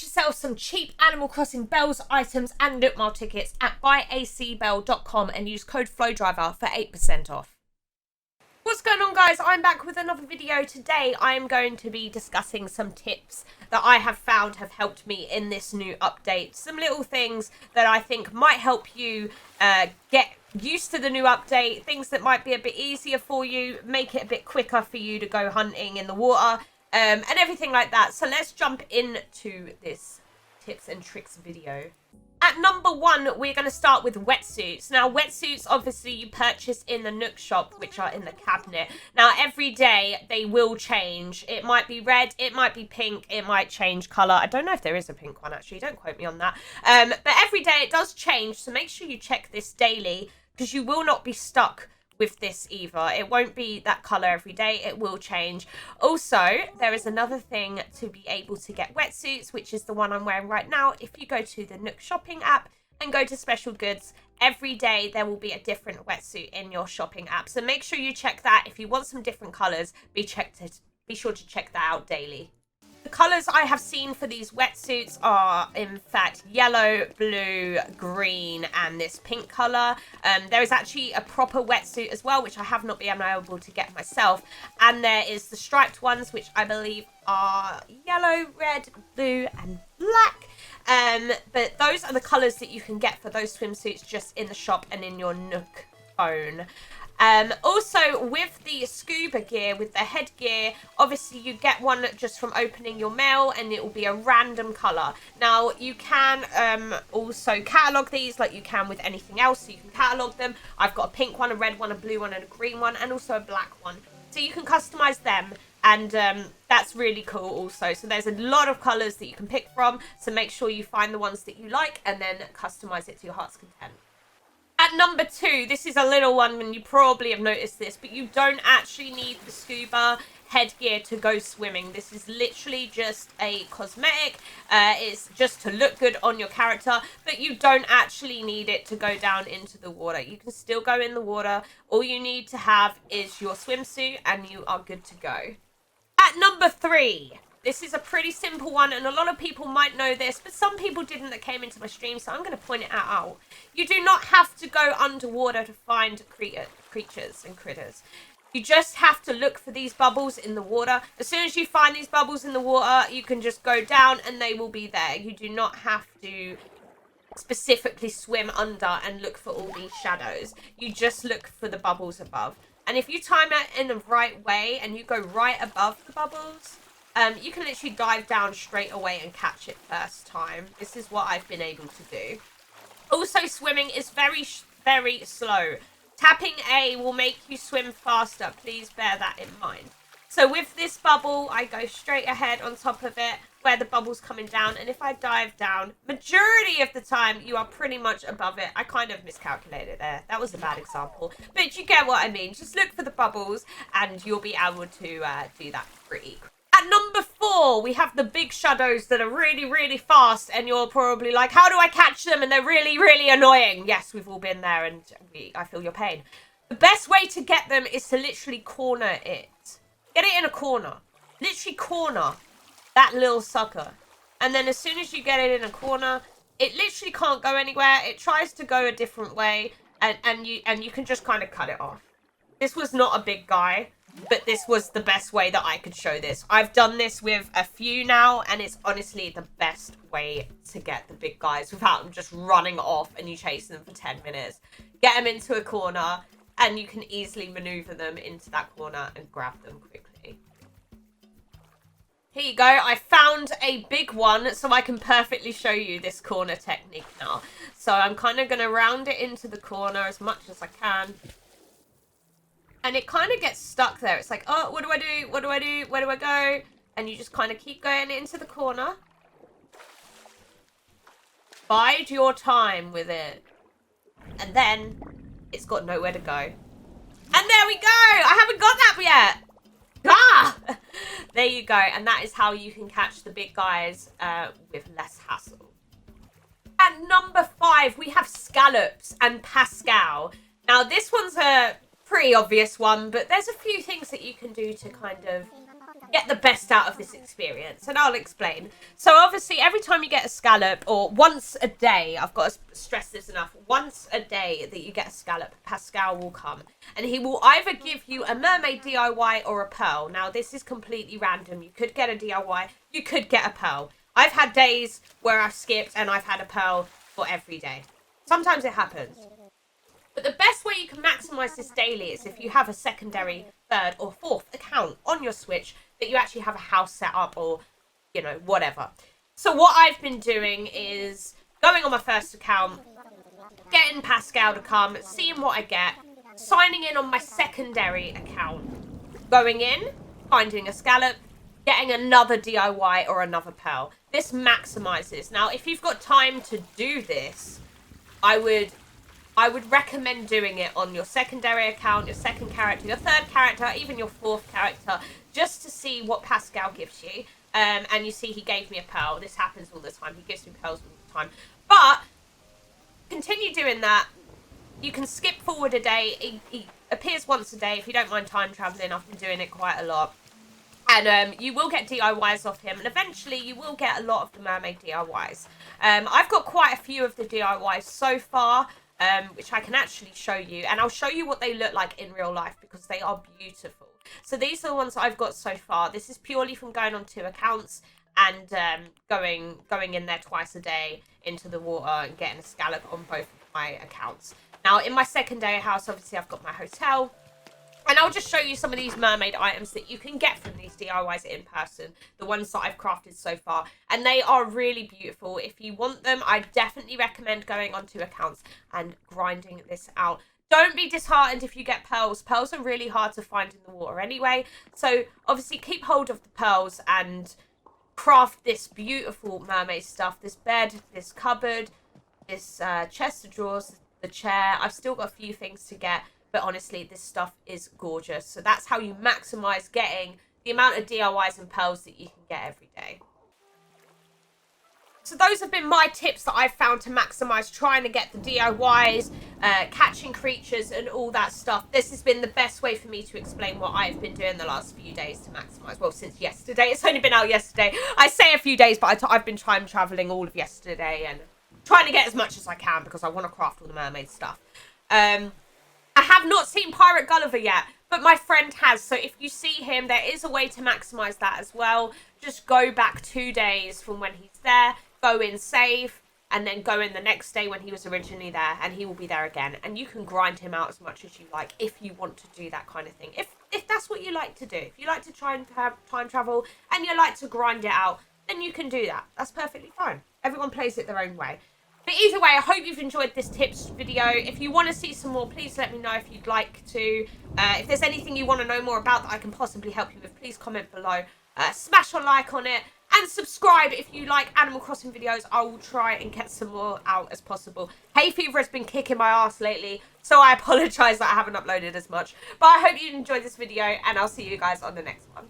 yourself some cheap Animal Crossing bells, items, and Nook Mile tickets at buyacbell.com and use code Flowdriver for 8% off. What's going on, guys? I'm back with another video. Today I am going to be discussing some tips that I have found have helped me in this new update. Some little things that I think might help you get used to the new update, things that might be a bit easier for you, make it a bit quicker for you to go hunting in the water, and everything like that. So let's jump into this tips and tricks video. At number 1, we're going to start with wetsuits. Now, wetsuits, obviously, you purchase in the Nook shop, which are in the cabinet. Now, every day, they will change. It might be red, it might be pink, it might change colour. I don't know if there is a pink one, actually. Don't quote me on that. But every day, it does change, so make sure you check this daily, because you will not be stuck with this either. It won't be that colour every day. It will change. Also, there is another thing to be able to get wetsuits, which is the one I'm wearing right now. If you go to the Nook shopping app and go to special goods, every day there will be a different wetsuit in your shopping app. So make sure you check that. If you want some different colours, be sure to check that out daily. The colours I have seen for these wetsuits are, in fact, yellow, blue, green, and this pink colour. There is actually a proper wetsuit as well, which I have not been able to get myself. And there is the striped ones, which I believe are yellow, red, blue, and black. But those are the colours that you can get for those swimsuits just in the shop and in your Nook phone. Also, with the scuba gear, with the headgear, obviously you get one just from opening your mail and it will be a random colour. Now, you can also catalogue these like you can with anything else, so you can catalogue them. I've got a pink one, a red one, a blue one, and a green one, and also a black one. So you can customise them, and that's really cool also. So there's a lot of colours that you can pick from, so make sure you find the ones that you like and then customise it to your heart's content. At number 2, this is a little one, and you probably have noticed this, but you don't actually need the scuba headgear to go swimming. This is literally just a cosmetic. It's just to look good on your character, but you don't actually need it to go down into the water. You can still go in the water. All you need to have is your swimsuit, and you are good to go. At number 3... this is a pretty simple one, and a lot of people might know this, but some people didn't that came into my stream, so I'm going to point it out. You do not have to go underwater to find creatures and critters. You just have to look for these bubbles in the water. As soon as you find these bubbles in the water, you can just go down and they will be there. You do not have to specifically swim under and look for all these shadows. You just look for the bubbles above. And if you time it in the right way and you go right above the bubbles, you can literally dive down straight away and catch it first time. This is what I've been able to do. Also, swimming is very, very slow. Tapping A will make you swim faster. Please bear that in mind. So with this bubble, I go straight ahead on top of it where the bubble's coming down. And if I dive down, majority of the time, you are pretty much above it. I kind of miscalculated there. That was a bad example. But you get what I mean. Just look for the bubbles and you'll be able to do that pretty quickly. At number 4, we have the big shadows that are really, really fast, and you're probably like, how do I catch them? And they're really, really annoying. Yes, we've all been there, and I feel your pain. The best way to get them is to literally corner it. Get it in a corner. Literally corner that little sucker. And then as soon as you get it in a corner, it literally can't go anywhere. It tries to go a different way, and you can just kind of cut it off. This was not a big guy, but this was the best way that I could show this. I've done this with a few now, and it's honestly the best way to get the big guys without them just running off and you chasing them for 10 minutes. Get them into a corner, and you can easily maneuver them into that corner and grab them quickly. Here you go. I found a big one, so I can perfectly show you this corner technique now. So I'm kind of going to round it into the corner as much as I can. And it kind of gets stuck there. It's like, oh, what do I do? What do I do? Where do I go? And you just kind of keep going into the corner. Bide your time with it. And then it's got nowhere to go. And there we go! I haven't got that yet! Ah! There you go. And that is how you can catch the big guys with less hassle. At number 5, we have Scallops and Pascal. Now, this one's a pretty obvious one, but there's a few things that you can do to kind of get the best out of this experience, and I'll explain. So obviously every time you get a scallop, or once a day, I've got to stress this enough, once a day that you get a scallop, Pascal will come and he will either give you a mermaid DIY or a pearl. Now this is completely random. You could get a DIY, you could get a pearl. I've had days where I've skipped and I've had a pearl for every day. Sometimes it happens. But the best way you can maximize this daily is if you have a secondary, third or fourth account on your Switch that you actually have a house set up, or, you know, whatever. So what I've been doing is going on my first account, getting Pascal to come, seeing what I get, signing in on my secondary account, going in, finding a scallop, getting another DIY or another pearl. This maximizes. Now, if you've got time to do this, I would recommend doing it on your secondary account, your second character, your third character, even your fourth character, just to see what Pascal gives you. And you see he gave me a pearl. This happens all the time. He gives me pearls all the time. But continue doing that. You can skip forward a day. He appears once a day. If you don't mind time traveling, I've been doing it quite a lot. And you will get DIYs off him. And eventually you will get a lot of the mermaid DIYs. I've got quite a few of the DIYs so far. Which I can actually show you, and I'll show you what they look like in real life because they are beautiful. So these are the ones I've got so far. This is purely from going on 2 accounts and going in there twice a day into the water and getting a scallop on both of my accounts. Now in my secondary house, obviously I've got my hotel. And I'll just show you some of these mermaid items that you can get from these DIYs in person. The ones that I've crafted so far. And they are really beautiful. If you want them, I definitely recommend going on 2 accounts and grinding this out. Don't be disheartened if you get pearls. Pearls are really hard to find in the water anyway. So obviously keep hold of the pearls and craft this beautiful mermaid stuff. This bed, this cupboard, this chest of drawers, the chair. I've still got a few things to get. But honestly, this stuff is gorgeous. So that's how you maximize getting the amount of DIYs and pearls that you can get every day. So those have been my tips that I've found to maximize trying to get the DIYs, catching creatures and all that stuff. This has been the best way for me to explain what I've been doing the last few days to maximize. Well, since yesterday. It's only been out yesterday. I say a few days, but I've been time traveling all of yesterday and trying to get as much as I can because I want to craft all the mermaid stuff. I have not seen Pirate Gulliver yet, but my friend has. So if you see him, there is a way to maximize that as well. Just go back 2 days from when he's there, go in, save, and then go in the next day when he was originally there, and he will be there again. And you can grind him out as much as you like if you want to do that kind of thing. If that's what you like to do. If you like to try and time travel and you like to grind it out, then you can do that. That's perfectly fine. Everyone plays it their own way. But either way, I hope you've enjoyed this tips video. If you want to see some more, please let me know if you'd like to. If there's anything you want to know more about that I can possibly help you with, please comment below. Smash a like on it and subscribe if you like Animal Crossing videos. I will try and get some more out as possible. Hay fever has been kicking my ass lately, so I apologise that I haven't uploaded as much. But I hope you enjoyed this video, and I'll see you guys on the next one.